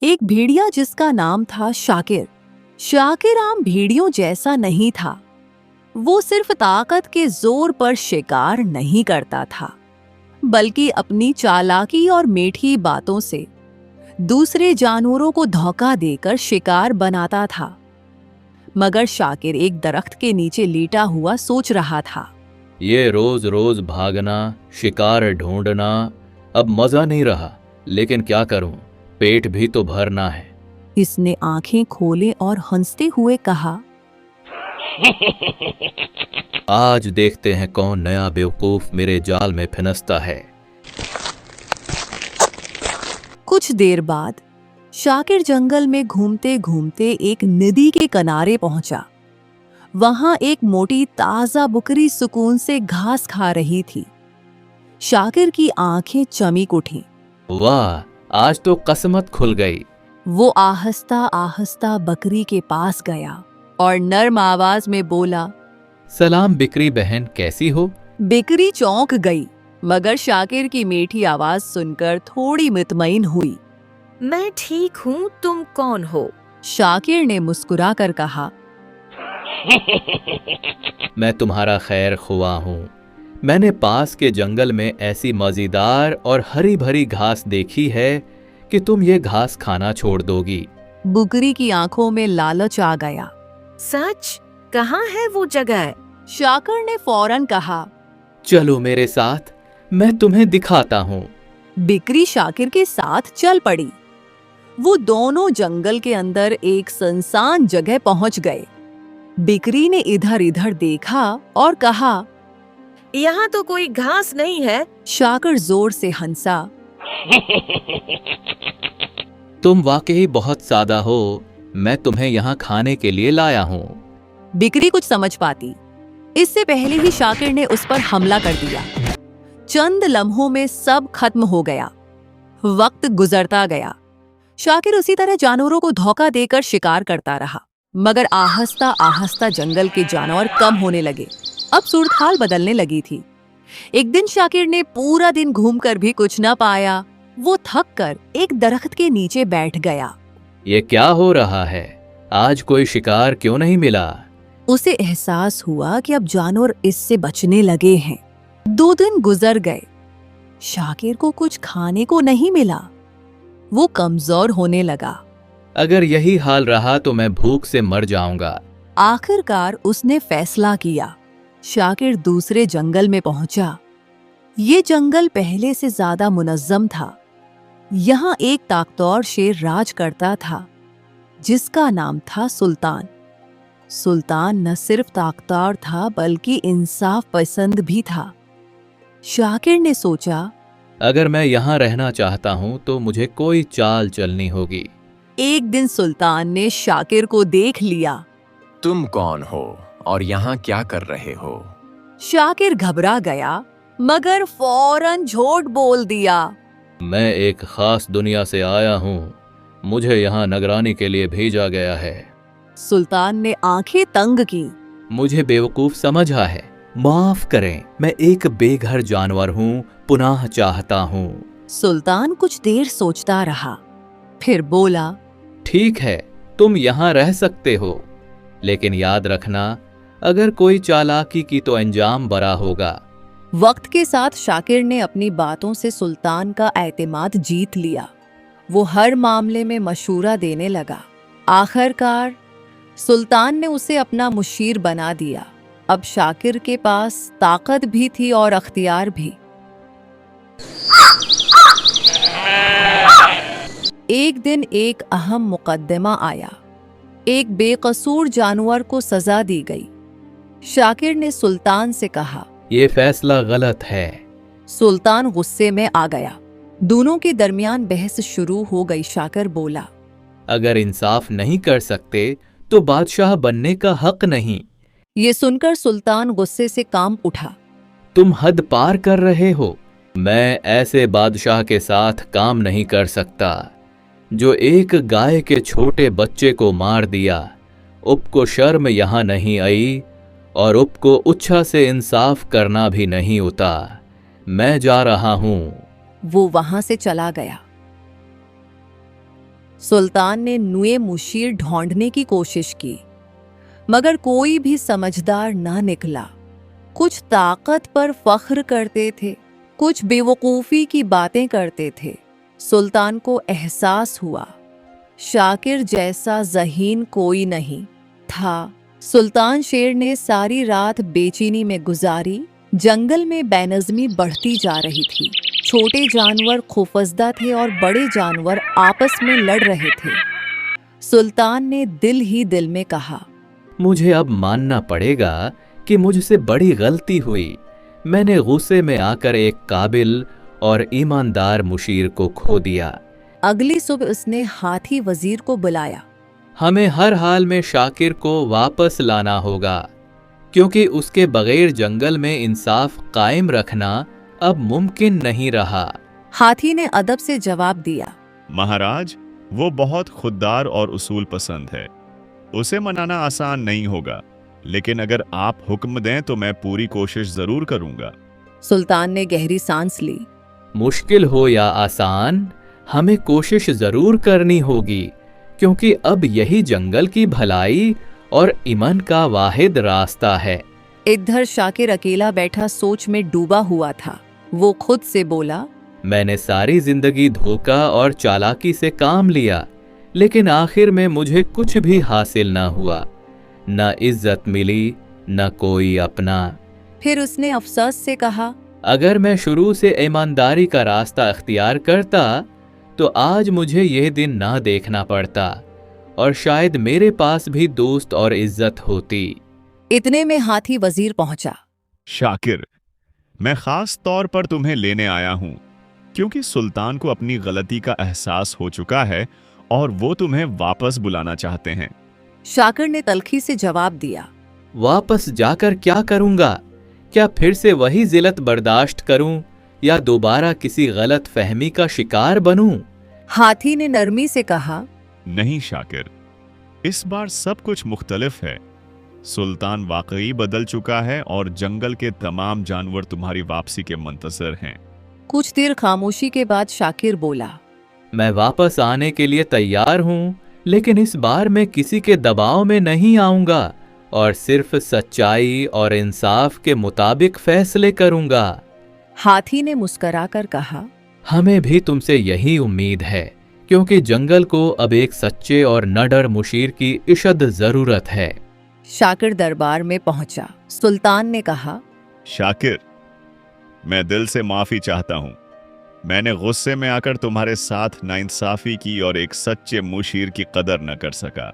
एक भेड़िया जिसका नाम था शाकिर। शाकिर आम भेड़ियों जैसा नहीं था। वो सिर्फ ताकत के जोर पर शिकार नहीं करता था, बल्कि अपनी चालाकी और मीठी बातों से दूसरे जानवरों को धोखा देकर शिकार बनाता था। मगर शाकिर एक दरख्त के नीचे लेटा हुआ सोच रहा था। ये रोज रोज भागना, शिकार ढूंढना अब मजा नहीं रहा, लेकिन क्या करूं, पेट भी तो भरना है। इसने आंखें खोले और हंसते हुए कहा, आज देखते हैं कौन नया बेवकूफ मेरे जाल में फिनसता है। कुछ देर बाद शाकिर जंगल में घूमते घूमते एक नदी के किनारे पहुंचा। वहां एक मोटी ताजा बकरी सुकून से घास खा रही थी। शाकिर की आंखें चमक उठीं। वाह, आज तो किस्मत खुल गई। वो आहिस्ता आहिस्ता बकरी के पास गया और नर्म आवाज में बोला, सलाम बिक्री बहन, कैसी हो? बकरी चौंक गई, मगर शाकिर की मीठी आवाज सुनकर थोड़ी मुतमईन हुई। मैं ठीक हूँ, तुम कौन हो? शाकिर ने मुस्कुराकर कहा, मैं तुम्हारा खैर खुआ हूँ। मैंने पास के जंगल में ऐसी मजेदार और हरी भरी घास देखी है कि तुम ये घास खाना छोड़ दोगी। बकरी की आंखों में लालच आ गया। सच? कहाँ है वो जगह? शाकिर ने फौरन कहा, चलो मेरे साथ, मैं तुम्हें दिखाता हूँ। बकरी शाकिर के साथ चल पड़ी। वो दोनों जंगल के अंदर एक सुनसान जगह पहुंच गए। बकरी ने इधर इधर देखा और कहा, यहाँ तो कोई घास नहीं है। शाकिर जोर से हंसा। तुम वाकई बहुत सादा हो, मैं तुम्हें यहाँ खाने के लिए लाया हूँ। बकरी कुछ समझ पाती इससे पहले ही शाकिर ने उस पर हमला कर दिया। चंद लम्हों में सब खत्म हो गया। वक्त गुजरता गया। शाकिर उसी तरह जानवरों को धोखा देकर शिकार करता रहा, मगर आहिस्ता आहिस्ता जंगल के जानवर कम होने लगे। अब सूरत हाल बदलने लगी थी। एक दिन शाकिर ने पूरा दिन घूमकर भी कुछ न पाया। वो थक कर एक दरख्त के नीचे बैठ गया। ये क्या हो रहा है? आज कोई शिकार क्यों नहीं मिला? उसे एहसास हुआ कि अब जानवर इससे बचने लगे हैं। 2 दिन गुजर गए। शाकिर को कुछ खाने को नहीं मिला। वो कमजोर होने लगा। अगर यही हाल रहा तो मैं भूख से मर जाऊंगा। आखिरकार उसने फैसला किया। शाकिर दूसरे जंगल में पहुंचा। ये जंगल पहले से ज्यादा मुनज्जम था। यहाँ एक ताकतवर शेर राज करता था, जिसका नाम था सुल्तान। सुल्तान न सिर्फ ताकतवर था, बल्कि इंसाफ पसंद भी था। शाकिर ने सोचा, अगर मैं यहाँ रहना चाहता हूँ तो मुझे कोई चाल चलनी होगी। एक दिन सुल्तान ने शाकिर को देख लिया। तुम कौन हो और यहाँ क्या कर रहे हो? शाकिर घबरा गया, मगर फौरन झूठ बोल दिया। मैं एक खास दुनिया से आया हूँ, मुझे यहाँ निगरानी के लिए भेजा गया है। सुल्तान ने आंखें तंग की। मुझे बेवकूफ समझा है, माफ करें, मैं एक बेघर जानवर हूँ, पुनः चाहता हूँ। सुल्तान कुछ देर सोचता रहा, फिर बोला, ठीक है, तुम यहाँ रह सकते हो, लेकिन याद रखना, अगर कोई चालाकी की तो अंजाम बड़ा होगा। वक्त के साथ शाकिर ने अपनी बातों से सुल्तान का एतमाद जीत लिया। वो हर मामले में मशूरा देने लगा। आखिरकार सुल्तान ने उसे अपना मुशीर बना दिया। अब शाकिर के पास ताकत भी थी और अख्तियार भी। एक दिन एक अहम मुकद्दमा आया। एक बेकसूर जानवर को सजा दी गई। शाकिर ने सुल्तान से कहा, ये फैसला गलत है। सुल्तान गुस्से में आ गया। दोनों के दरमियान बहस शुरू हो गई। शाकिर बोला, अगर इंसाफ नहीं कर सकते तो बादशाह बनने का हक नहीं। ये सुनकर सुल्तान गुस्से से कांप उठा। तुम हद पार कर रहे हो। मैं ऐसे बादशाह के साथ काम नहीं कर सकता जो एक गाय के छोटे बच्चे को मार दिया। उप को शर्म यहाँ नहीं आई और उप को उच्छा से इंसाफ करना भी नहीं होता। मैं जा रहा हूं। वो वहां से चला गया। सुल्तान ने नुए मुशीर ढूंढने की कोशिश की, मगर कोई भी समझदार न निकला। कुछ ताकत पर फख्र करते थे, कुछ बेवकूफ़ी की बातें करते थे। सुल्तान को एहसास हुआ, शाकिर जैसा ज़हीन कोई नहीं था। सुल्तान शेर ने सारी रात बेचैनी में गुजारी। जंगल में बेनज़मी बढ़ती जा रही थी। छोटे जानवर खौफजदा थे और बड़े जानवर आपस में लड़ रहे थे। सुल्तान ने दिल ही दिल में कहा, मुझे अब मानना पड़ेगा कि मुझसे बड़ी गलती हुई। मैंने गुस्से में आकर एक काबिल और ईमानदार मुशीर को खो दिया। अगली सुबह उसने हाथी वजीर को बुलाया। हमें हर हाल में शाकिर को वापस लाना होगा, क्योंकि उसके बगैर जंगल में इंसाफ कायम रखना अब मुमकिन नहीं रहा। हाथी ने अदब से जवाब दिया, महाराज, वो बहुत खुददार और उसूल पसंद है। उसे मनाना आसान नहीं होगा, लेकिन अगर आप हुक्म दें तो मैं पूरी कोशिश जरूर करूंगा। सुल्तान ने गहरी सांस ली। मुश्किल हो या आसान, हमें कोशिश जरूर करनी होगी, क्योंकि अब यही जंगल की भलाई और इमन का वाहिद रास्ता है। इधर शाकिर अकेला बैठा सोच में डूबा हुआ था। वो खुद से बोला, मैंने सारी जिंदगी धोखा और चालाकी से काम लिया, लेकिन आखिर में मुझे कुछ भी हासिल न हुआ। न इज्जत मिली, न कोई अपना। फिर उसने अफसोस से कहा, अगर मैं शुरू से ईमानदारी का रास्ता अख्तियार करता तो आज मुझे यह दिन ना देखना पड़ता, और शायद मेरे पास भी दोस्त और इज्जत होती। इतने में हाथी वजीर पहुंचा। शाकिर, मैं खास तौर पर तुम्हें लेने आया हूं, क्योंकि सुल्तान को अपनी गलती का एहसास हो चुका है और वो तुम्हें वापस बुलाना चाहते हैं। शाकिर ने तल्खी से जवाब दिया, वापस जाकर क्या करूंगा? क्या फिर से वही जिल्लत बर्दाश्त करूं या दोबारा किसी गलत फहमी का शिकार बनूं? हाथी ने नरमी से कहा, नहीं शाकिर, इस बार सब कुछ मुख्तलिफ है। सुल्तान वाकई बदल चुका है और जंगल के तमाम जानवर तुम्हारी वापसी के मुंतज़िर हैं। कुछ देर खामोशी के बाद शाकिर बोला, मैं वापस आने के लिए तैयार हूं, लेकिन इस बार मैं किसी के दबाव में नहीं आऊंगा और सिर्फ सच्चाई और इंसाफ के मुताबिक फैसले करूंगा। हाथी ने मुस्कराकर कहा, हमें भी तुमसे यही उम्मीद है, क्योंकि जंगल को अब एक सच्चे और निडर मुशीर की इशद जरूरत है। शाकिर दरबार में पहुंचा। सुल्तान ने कहा, शाकिर, मैं दिल से माफी चाहता हूं। मैंने गुस्से में आकर तुम्हारे साथ नाइंसाफी की और एक सच्चे मुशीर की कदर न कर सका।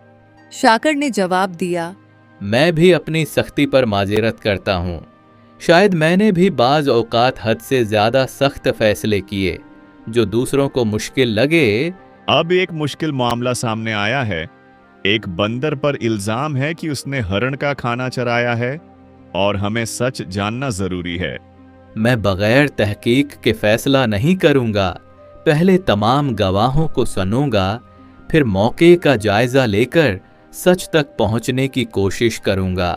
शाकिर ने जवाब दिया, मैं भी अपनी सख्ती पर माजरत करता हूँ। शायद मैंने भी बाज़ औक़ात हद से ज़्यादा सख्त फैसले किए जो दूसरों को मुश्किल लगे। अब एक मुश्किल मामला सामने आया है। एक बंदर पर इल्जाम है कि उसने हरण का खाना चराया है और हमें सच जानना जरूरी है। मैं बगैर तहकीक के फैसला नहीं करूंगा। पहले तमाम गवाहों को सुनूंगा, फिर मौके का जायजा लेकर सच तक पहुंचने की कोशिश करूंगा।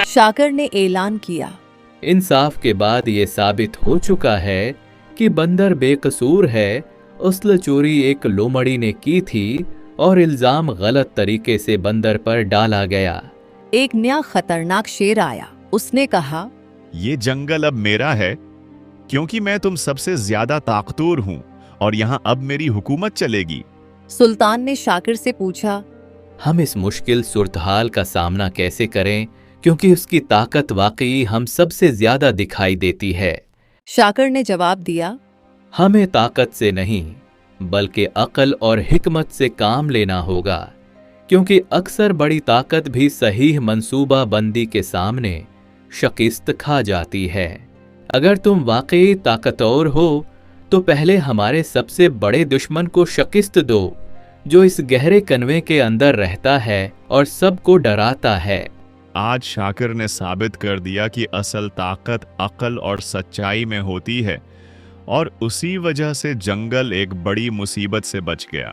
शाकिर ने ऐलान किया, इंसाफ के बाद ये साबित हो चुका है कि बंदर बेकसूर है। असल चोरी एक लोमड़ी ने की थी और इल्जाम गलत तरीके से बंदर पर डाला गया। एक नया खतरनाक शेर आया। उसने कहा, ये जंगल अब मेरा है, क्योंकि मैं तुम सबसे ज्यादा ताकतवर हूं और यहां अब मेरी हुकूमत चलेगी। सुल्तान ने शाकिर से पूछा, हम इस मुश्किल सूरतहाल का सामना कैसे करें, क्योंकि उसकी ताकत वाकई हम सबसे ज्यादा दिखाई देती है। शाकिर ने जवाब दिया, हमें ताकत से नहीं बल्कि अक्ल और हिकमत से काम लेना होगा, क्योंकि अक्सर बड़ी ताकत भी सही मंसूबा बंदी के सामने शिकस्त खा जाती है। अगर तुम वाकई ताकतवर हो तो पहले हमारे सबसे बड़े दुश्मन को शिकस्त दो, जो इस गहरे कन्वे के अंदर रहता है और सबको डराता है। आज शाकिर ने साबित कर दिया कि असल ताकत अक्ल और सच्चाई में होती है और उसी वजह से जंगल एक बड़ी मुसीबत से बच गया।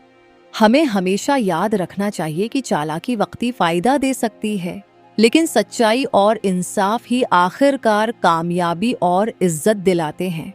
हमें हमेशा याद रखना चाहिए कि चालाकी वक्ती फायदा दे सकती है, लेकिन सच्चाई और इंसाफ ही आखिरकार कामयाबी और इज्जत दिलाते हैं।